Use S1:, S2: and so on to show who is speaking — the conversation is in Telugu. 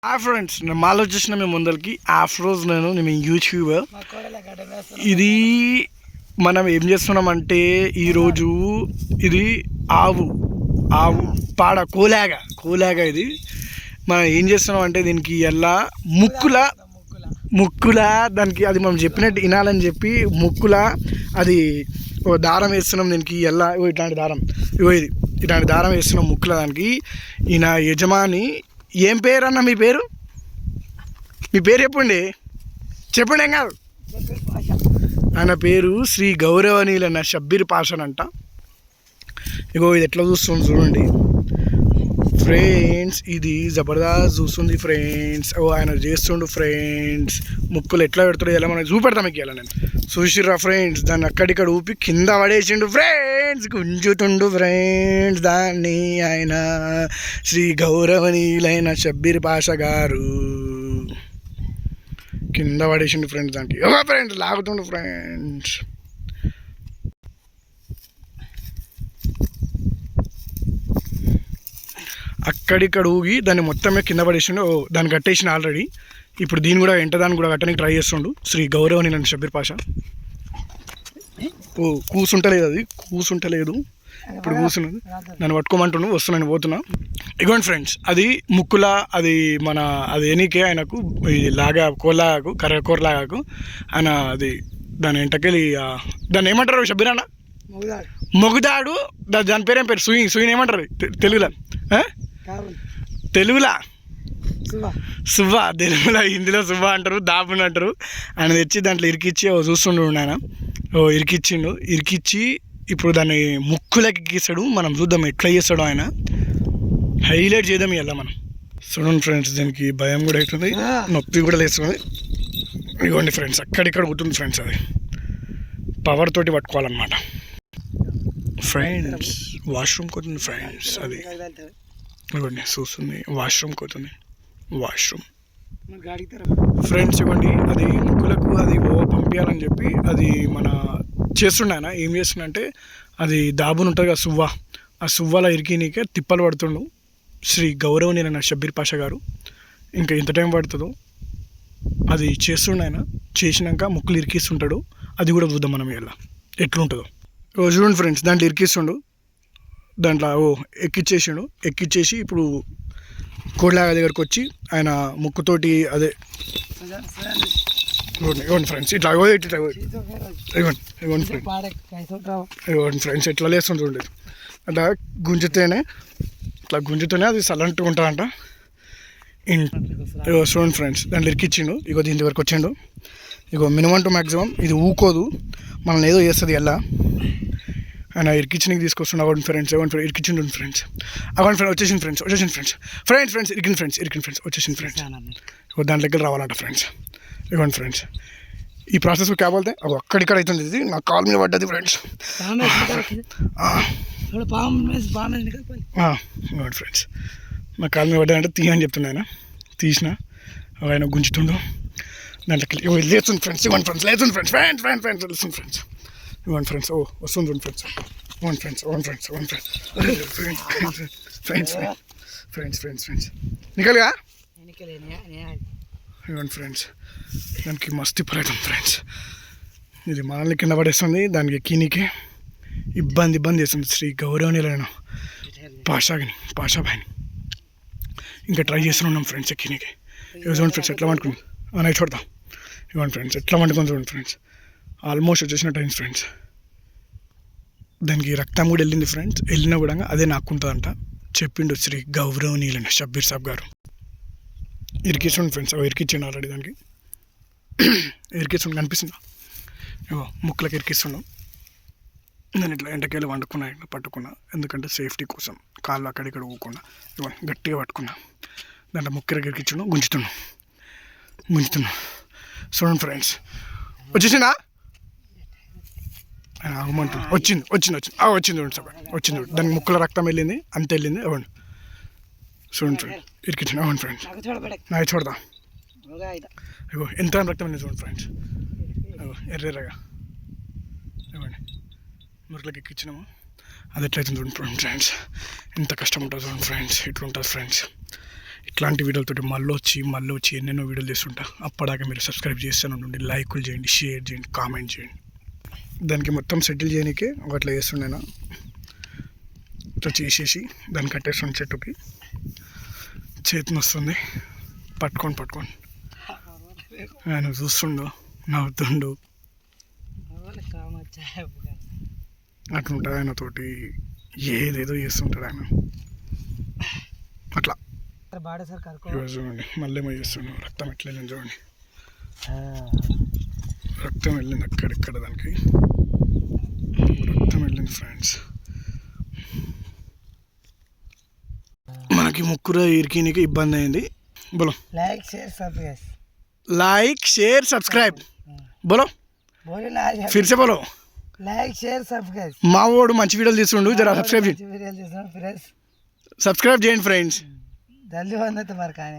S1: ఫ్రెండ్స్ నేను మాలో వచ్చేసిన మీ ముందరికి ఆఫ్రోజ్ నేను మీ యూట్యూబర్. ఇది మనం ఏం చేస్తున్నామంటే ఈరోజు ఇది ఆవు ఆవు పాడ కోలాగా ఇది మనం ఏం చేస్తున్నాం అంటే దీనికి ఎలా ముక్కుల దానికి అది మనం చెప్పినట్టు వినాలని చెప్పి ముక్కుల అది దారం వేస్తున్నాం దీనికి ఎలా ఇట్లాంటి దారం ఇది ఇట్లాంటి దారం వేస్తున్నాం ముక్కుల దానికి. ఈయన యజమాని ఏం పేరు అన్న మీ పేరు చెప్పండి ఏం కాదు. ఆయన పేరు శ్రీ గౌరవనీయులన్న షబ్బీర్ పాషన్ అంట. ఇగో ఇది ఎట్లా చూస్తుంది చూడండి ఫ్రెండ్స్, ఇది జబర్దస్త్ చూస్తుంది ఫ్రెండ్స్. ఆయన చేస్తుండు ఫ్రెండ్స్, ముక్కులు ఎట్లా పెడుతుండో ఎలా మనం చూపెడతాం మీకు ఇలా నేను చూసిర్రా ఫ్రెండ్స్. దాన్ని అక్కడిక్కడ ఊపి కింద పడేసిండు ఫ్రెండ్స్, గుంజుతుండు ఫ్రెండ్స్ దాన్ని ఆయన శ్రీ గౌరవనీయులైన షబ్బీర్ పాషా గారు కింద పడేసిండు ఫ్రెండ్స్. దానికి ఫ్రెండ్స్ లాగుతుండు ఫ్రెండ్స్. అక్కడిక్కడ ఊగి దాన్ని మొత్తమే కింద పడేసిండు. దాన్ని కట్టేసిన ఆల్రెడీ. ఇప్పుడు దీన్ని కూడా దాన్ని కూడా కట్టడానికి ట్రై చేస్తుండు శ్రీ గౌరవనీయులైన షబ్బీర్ పాషా. కూసుంటలేదు ఇప్పుడు కూర్చున్నది. నన్ను పట్టుకోమంటుండు, వస్తున్నాను పోతున్నా. ఇగోండి ఫ్రెండ్స్, అది ముక్కుల అది అది ఎనీకే ఆయనకు లాగా కోలాగాకు కూరలాగాకు ఆయన అది దాని వెంటకెళ్ళి దాన్ని ఏమంటారు షబ్బీర్ అన్న? మొగుదాడు. దాని పేరేం పేరు? సూయిని ఏమంటారు తెలుగులా సువ్వా, తెలుగులో హిందీలో సువ్వా అంటారు, దాపుని అంటారు. ఆయన తెచ్చి దాంట్లో ఇరికిచ్చి చూస్తుండు ఆయన. ఇరికిచ్చి ఇప్పుడు దాన్ని ముక్కులకి ఎక్కిస్తాడు. మనం చూద్దాం ఎట్లా చేస్తాడు ఆయన, హైలైట్ చేద్దాం ఇలా మనం. చూడండి ఫ్రెండ్స్, దీనికి భయం కూడా అవుతుంది, నొప్పి కూడా లేస్తుంది. ఇవ్వండి ఫ్రెండ్స్, అక్కడిక్కడ పోతుంది ఫ్రెండ్స్. అది పవర్ తోటి పట్టుకోవాలన్నమాట ఫ్రెండ్స్. వాష్రూమ్కి పోతుంది ఫ్రెండ్స్. అది ఇవ్వండి చూస్తుంది, వాష్రూమ్కి పోతుంది. వాష్రూమ్ ఫ్రెండ్స్ ఇవ్వండి, అది ముక్కులకు అది పంపించాలని చెప్పి అది చేస్తుండే ఆయన. ఏం చేస్తుండే అంటే అది దాబుని ఉంటుంది కదా సువ్వ, ఆ సువ్వలా ఇరికినీకే తిప్పలు పడుతుండు శ్రీ గౌరవనీయులైన షబ్బీర్ పాషా గారు. ఇంకా ఎంత టైం పడుతుందో అది చేస్తుండే ఆయన. చేసినాక ముక్కులు ఇరికిస్తుంటాడు. అది కూడా చూద్దాం మనం ఇలా ఎట్లుంటుందో. చూడండి ఫ్రెండ్స్, దాంట్లో ఇరికిస్తుండు, దాంట్లో ఎక్కిచ్చేసి ఇప్పుడు కోడ్లాగా దగ్గరకు వచ్చి ఆయన ముక్కుతోటి అదే ఇవ్వండి ఫ్రెండ్స్, ఇట్లా ఇవ్వండి ఫ్రెండ్స్ ఎట్లా లేస్తుంది చూడండి. అట్లా గుంజితేనే అది సైలెంట్గా ఉంటుందంట. చూడండి ఫ్రెండ్స్, దాంట్లో ఇరికిచ్చిండు. దీని వరకు వచ్చిండు. మినిమం టు మ్యాక్సిమం ఇది ఊకోదు, మనల్ని ఏదో చేస్తుంది ఎలా. ఆయన ఇరికిచ్చినకి తీసుకొస్తుండే. అవ్వండి ఫ్రెండ్స్, ఇరికిచ్చిండు ఫ్రెండ్స్. అవ్వండి ఫ్రెండ్స్, వచ్చేసింది ఫ్రెండ్స్. ఇరికిన ఫ్రెండ్స్ వచ్చేసింది ఫ్రెండ్స్. దాంట్లోకి రావాలంట ఫ్రెండ్స్. ఇవ్వండి ఫ్రెండ్స్, ఈ ప్రాసెస్ క్యాబ్ వెళ్తే అక్కడిక్కడ అవుతుంది. ఇది నా కాల్ మీద పడ్డది ఫ్రెండ్స్. ఇవ్వండి ఫ్రెండ్స్, నా కాల్ మీద పడ్డదంటే తీయని చెప్తుండే ఆయన. తీసిన ఆయన గుంజుతుండు దాంట్లోకి. లేస్తుంది ఫ్రెండ్స్. ఇవ్వండి ఫ్రెండ్స్, లేస్తుంది ఫ్రెండ్స్. లేస్తుంది ఫ్రెండ్స్. ఇవ్వండి ఫ్రెండ్స్, వస్తుంది ఫ్రెండ్స్. ఫ్రెండ్స్ నికల్గా. ఇవ్వండి ఫ్రెండ్స్, దానికి మస్తు పడటం ఫ్రెండ్స్. ఇది మనల్ని కింద పడేస్తుంది, దానికి ఎక్కినీకి ఇబ్బంది చేస్తుంది శ్రీ గౌరవనీయులైన పాషాభాయిని. ఇంకా ట్రై చేస్తున్నాం ఫ్రెండ్స్ ఎక్కినీకి. చూడండి ఫ్రెండ్స్ ఎట్లా వండుకుంది అని చూడదాం. ఇవ్వండి ఫ్రెండ్స్, ఎట్లా వండుకొని చూడండి ఫ్రెండ్స్. ఆల్మోస్ట్ వచ్చేసిన టైమ్స్ ఫ్రెండ్స్. దానికి రక్తం కూడా వెళ్ళింది ఫ్రెండ్స్. వెళ్ళినా కూడా అదే నాకుంటుందంట చెప్పిండు శ్రీ గౌరవనీయులైన షబ్బీర్ సాబ్ గారు. ఇరికిస్తుండు ఫ్రెండ్స్, ఇరికిచ్చిండు ఆల్రెడీ. దానికి ఇరికిస్తుండు కనిపిస్తుందా? ముక్కులకి ఇరికిస్తుండు. నేను ఇట్లా ఎంటకేళ్ళు వండుకున్నా, ఇట్లా పట్టుకున్నా, ఎందుకంటే సేఫ్టీ కోసం కాళ్ళు అక్కడిక్కడ ఊకుండా గట్టిగా పట్టుకున్నా. దాంట్లో ముక్కలకి ఇరికిచ్చిండు, గుంజుతున్నా. చూడండి ఫ్రెండ్స్, వచ్చేసిందా? ఆగమంటుంది. వచ్చింది చూడండి. దానికి ముక్కుల రక్తం వెళ్ళింది, అంత వెళ్ళింది. అవ్వండి చూడండి ఫ్రెండ్స్, ఇరికిచ్చింది. అవ్వండి ఫ్రెండ్స్, నాకు చూడదా ఎంత రక్తం వెళ్ళింది చూడండి ఫ్రెండ్స్. ఎర్రగా ఇవ్వండి మురకలకి ఎక్కించినాము. అది ఎట్లయితుంది చూడండి ఫ్రెండ్స్. ఎంత కష్టం ఉంటుంది చూడండి ఫ్రెండ్స్. ఇట్లా ఉంటుంది ఫ్రెండ్స్. ఇట్లాంటి వీడియోలతో మళ్ళీ వచ్చి ఎన్నెన్నో వీడియోలు చేస్తుంటా. అప్పటిదాకా మీరు సబ్స్క్రైబ్ చేస్తూనే ఉండండి, లైకులు చేయండి, షేర్ చేయండి, కామెంట్ చేయండి. దానికి మొత్తం సెటిల్ చేయడానికి ఒకట్లా చేస్తుండేనా, ఇట్లా చేసేసి దాన్ని కట్టేస్తుండే చెట్టుకి. చేతిని వస్తుంది పట్టుకొని ఆయన చూస్తుండు, నవ్వుతుండు. అట్లుంటుంది ఆయనతోటి, ఏదేదో చేస్తుంటాడు ఆయన. అట్లా చూడండి మళ్ళీ ఏమో చేస్తుండు. రక్తం ఎట్లా వెళ్ళింది చూడండి, రక్తం వెళ్ళింది అక్కడిక్కడ, దానికి రక్తం వెళ్ళింది ఫ్రెండ్స్. మనకి ముక్కుర ఇరికినికి ఇబ్బంది అయింది. బోలో लाइक शेयर सब्सक्राइब बोलो फिर से बोलो
S2: लाइक शेयर सब्सक्राइब
S1: మా వాడు మంచి వీడియోలు తీస్తుండు, జరా సబ్స్క్రైబ్ చేయండి, సబ్స్క్రైబ్ చేయండి ఫ్రెండ్స్.
S2: जल्दी होना तुम्हारे खाने